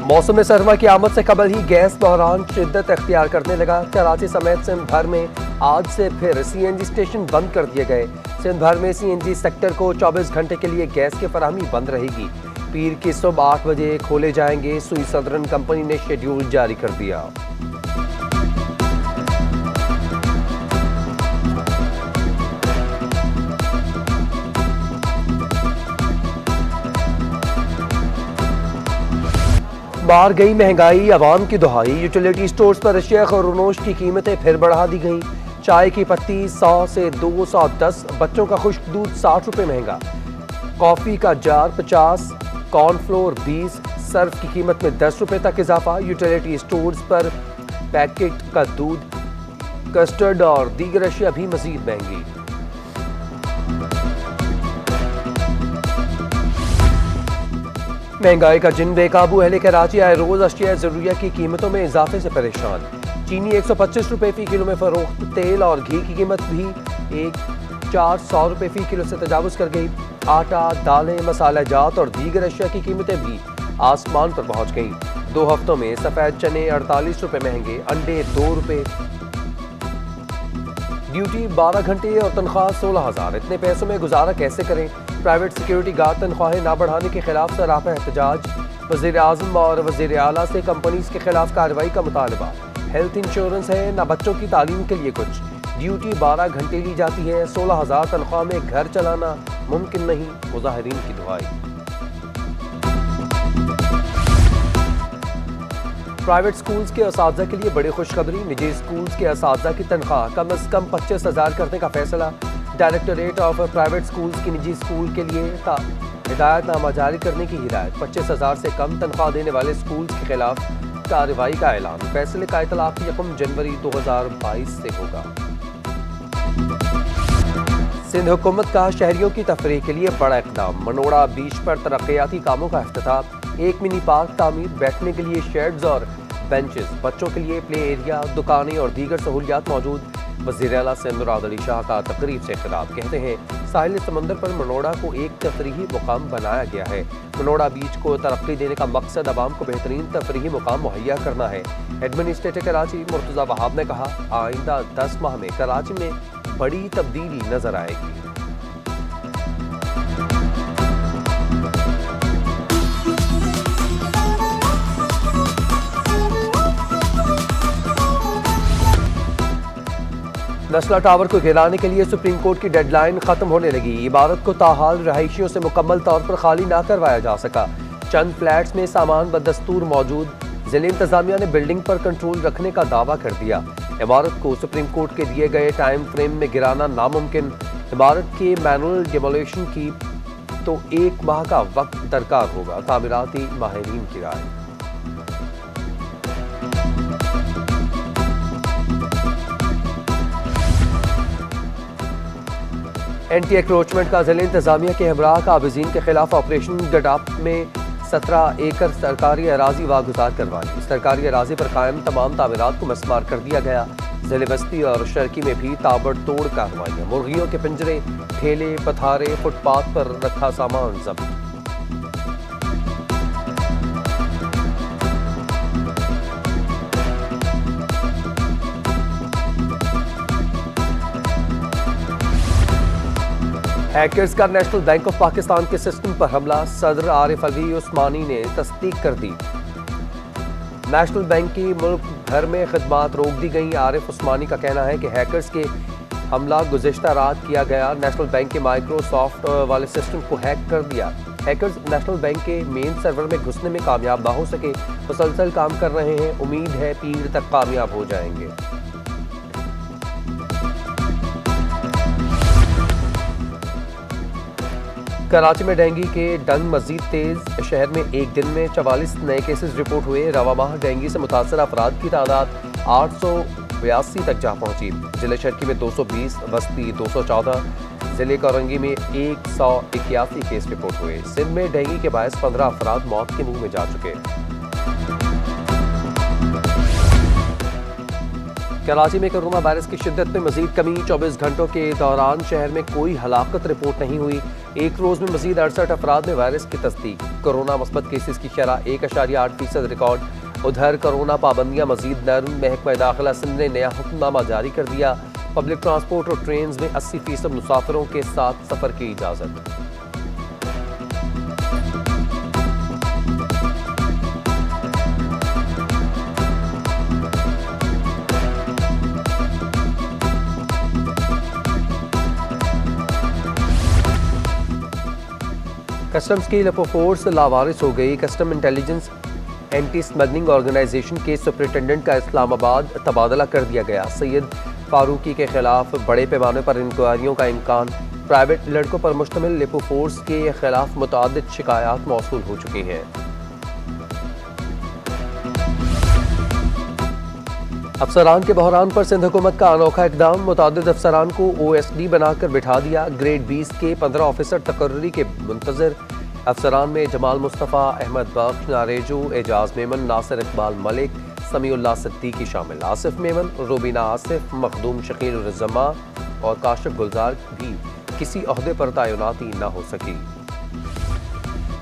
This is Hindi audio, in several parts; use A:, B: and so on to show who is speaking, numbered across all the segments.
A: मौसम सरमा की आमद से कबल ही गैस बहरान शिद्दत अख्तियार करने लगा। कराची समेत सिंध भर में आज से फिर सीएनजी स्टेशन बंद कर दिए गए। सिंध भर में सीएनजी सेक्टर को 24 घंटे के लिए गैस की फराहमी बंद रहेगी। पीर की सुबह 8 बजे खोले जाएंगे। सुई सदरन कंपनी ने शेड्यूल जारी कर दिया। बाहर गई महंगाई, आवाम की दुहाई। यूटिलिटी स्टोर्स पर अशिया खौरनोश की कीमतें फिर बढ़ा दी गई। चाय की पत्ती 100 से 210, बच्चों का खुश्क दूध 60 रुपये महंगा, कॉफ़ी का जार 50, कॉर्नफ्लोर 20, सर्फ की कीमत में 10 रुपये तक इजाफा। यूटिलिटी स्टोर्स पर पैकेट का दूध, कस्टर्ड और दीगर अशिया भी मजीद महंगी। महंगाई का जिन बेकाबू। अहले कराची आए रोज अशिया ज़रूरिया की कीमतों में इजाफे से परेशान। चीनी 125 रुपये फी किलो में फरोख्त। तेल और घी की कीमत भी 400 रुपये फी किलो से तजावुज़ कर गई। आटा, दालें, मसाला जात और दीगर अशिया की कीमतें भी आसमान पर पहुंच गईं। 2 हफ्तों में सफ़ेद चने 48 रुपये महंगे, अंडे 2 रुपये, ड्यूटी 12 घंटे और तनख्वाह 16,000। इतने पैसों में गुजारा कैसे करें? प्राइवेट सिक्योरिटी गार्ड तनख्वाहें ना बढ़ाने के खिलाफ सरापा एहतजाज। वज़ीर आज़म और वज़ीर आला से कंपनीज के खिलाफ कार्रवाई का मुतालबा। हेल्थ इंश्योरेंस है ना बच्चों की तालीम के लिए कुछ। ड्यूटी 12 घंटे ली जाती है। 16,000 तनख्वाह में घर चलाना मुमकिन नहीं, मुजाहिरीन की दुआई। प्राइवेट स्कूल्स के असातिज़ा के लिए बड़ी खुशखबरी। निजी स्कूल्स के असातिज़ा की तनख्वाह कम अज़ कम 25,000 करने का फैसला। डायरेक्टरेट ऑफ प्राइवेट स्कूल्स की निजी स्कूल के लिए हिदायतनामा जारी करने की हिदायत। 25,000 से कम तनख्वाह देने वाले स्कूल्स के खिलाफ कार्रवाई का ऐलान। फैसले का इतलाक़ 1 जनवरी 2022 से होगा। सिंध हुकूमत का शहरियों की तफरीह के लिए बड़ा इक़दाम। मनोड़ा बीच पर तरक्याती कामों का इफ्तिताह। एक मिनी पार्क तामीर, बैठने के लिए शेड्स और बेंचेस, बच्चों के लिए प्ले एरिया, दुकानें और दीगर सहूलियात मौजूद। वज़ीर आला से मुराद अली शाह का तकरीब से खिताब। कहते हैं साहिल समंदर पर मनोड़ा को एक तफरीही मुकाम बनाया गया है। मनोड़ा बीच को तरक्की देने का मकसद आवाम को बेहतरीन तफरीही मुकाम मुहैया करना है। एडमिनिस्ट्रेटर कराची मुर्तज़ा वहाब ने कहा, आइंदा 10 माह में कराची में बड़ी तब्दीली नजर आएगी। नस्ला टावर को गिराने के लिए सुप्रीम कोर्ट की डेडलाइन खत्म होने लगी। इमारत को ताहाल रहायशियों से मुकम्मल तौर पर खाली ना करवाया जा सका। चंद फ्लैट्स में सामान बदस्तूर मौजूद। जिला इंतजामिया ने बिल्डिंग पर कंट्रोल रखने का दावा कर दिया। इमारत को सुप्रीम कोर्ट के दिए गए टाइम फ्रेम में गिराना नामुमकिन। इमारत के मैनुअल डिमोलिशन की तो 1 माह का वक्त दरकार होगा। तामीराती माहिरीन की राय। एंटी एक्रोचमेंट का जिला इंतजामिया के हमरा काबिजीन के खिलाफ ऑपरेशन गडाप में 17 एकड़ सरकारी अराजी वागुजार करवाई। सरकारी अराजी पर कायम तमाम तामीरात को मस्मार कर दिया गया। जिले बस्ती और शर्की में भी ताबड़तोड़ कार्रवाइयाँ। मुर्गियों के पिंजरे, ठेले, पथारे, फुटपाथ पर रखा सामान जब्त। हैकर्स का नेशनल बैंक ऑफ पाकिस्तान के सिस्टम पर हमला। सदर आरिफ अली उस्मानी ने तस्दीक कर दी। नेशनल बैंक की मुल्क भर में खिदमात रोक दी गई। आरिफ उस्मानी का कहना है कि हैकर्स के हमला गुज़िश्ता रात किया गया। नेशनल बैंक के माइक्रोसॉफ्ट वाले सिस्टम को हैक कर दिया। हैकर्स नेशनल बैंक के मेन सर्वर में घुसने में कामयाब ना हो सके। मुसलसल काम कर रहे हैं। उम्मीद है पीर तक कामयाब हो जाएंगे। कराची में डेंगू के डंग मजीद तेज। शहर में एक दिन में 44 नए केसेस रिपोर्ट हुए। रवा माह डेंगू से मुतासर अफराद की तादाद 882 तक जा पहुंची। जिले शर्की में 220, बस्ती 214, जिले औरंगी में 181 केस रिपोर्ट हुए। सिंध में डेंगू के बायस 15 अफराद मौत के मुंह में जा चुके। कराची में कोरोना वायरस की शिद्दत में मजीद कमी। 24 घंटों के दौरान शहर में कोई हलाकत रिपोर्ट नहीं हुई। एक रोज में मजीद 68 अफराद में वायरस की तस्दीक। कोरोना मुस्बत केसेस की शरह 1.8% रिकॉर्ड। उधर कोरोना पाबंदियां मजीद नरम। महकमा दाखिला सिंध ने नया हुक्मनामा जारी कर दिया। पब्लिक ट्रांसपोर्ट और ट्रेन में 80% मुसाफिरों के साथ सफर की इजाजत। कस्टम्स की लपो फोर्स लावारिस हो गई। Custom intelligence anti smuggling organisation के सुपरिटेंडेंट का इस्लामाबाद तबादला कर दिया गया। सैयद फारूकी के खिलाफ बड़े पैमाने पर इंक्वायरियों का इम्कान। प्राइवेट लड़कों पर मुश्तमिल लिपो फोर्स के खिलाफ मुतअद्दिद शिकायत मौसूल हो चुकी हैं। अफसरान के बहरान पर सिंध हुकूमत का अनोखा इकदाम। मुतअद्दिद अफसरान को OSD बनाकर बिठा दिया। ग्रेड 20 के 15 ऑफिसर तकर्री के मुंतजर। अफसरान में जमाल मुस्तफ़ा, अहमद बख्श, नारेजू, एजाज मेमन, नासिर इकबाल मलिक, समीउल्लाह सिद्दीकी शामिल। आसिफ मेमन, रुबीना आसिफ, मखदूम शकील रज़्ज़मा और काशिफ गुलजार भी किसी ओहदे पर तैनाती न हो सकी।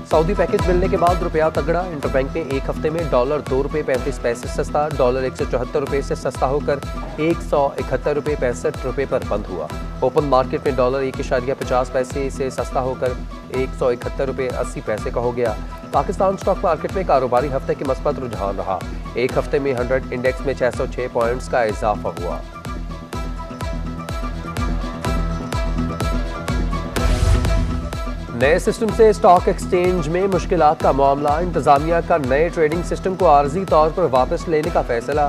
A: सऊदी पैकेज मिलने के बाद रुपया तगड़ा। इंटरबैंक में एक हफ्ते में $2.35 सस्ता। डॉलर 174 रुपये से सस्ता होकर 171 रुपये 65 रुपये पर बंद हुआ। ओपन मार्केट में डॉलर 1.50 से सस्ता होकर 171 रुपये 80 पैसे का हो गया। पाकिस्तान स्टॉक मार्केट में कारोबारी हफ्ते के मस्बत रुझान रहा। एक हफ्ते में 100 इंडेक्स में 606 पॉइंट्स का इजाफा हुआ। नए सिस्टम से स्टॉक एक्सचेंज में मुश्किलात का मामला। इंतजामिया का नए ट्रेडिंग सिस्टम को आर्जी तौर पर वापस लेने का फैसला।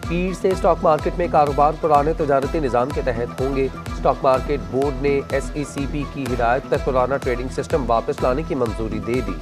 A: पीर से स्टॉक मार्केट में कारोबार पुराने तजारती निज़ाम के तहत होंगे। स्टॉक मार्केट बोर्ड ने SECP की हिदायत पर पुराना ट्रेडिंग सिस्टम वापस लाने की मंजूरी दे दी।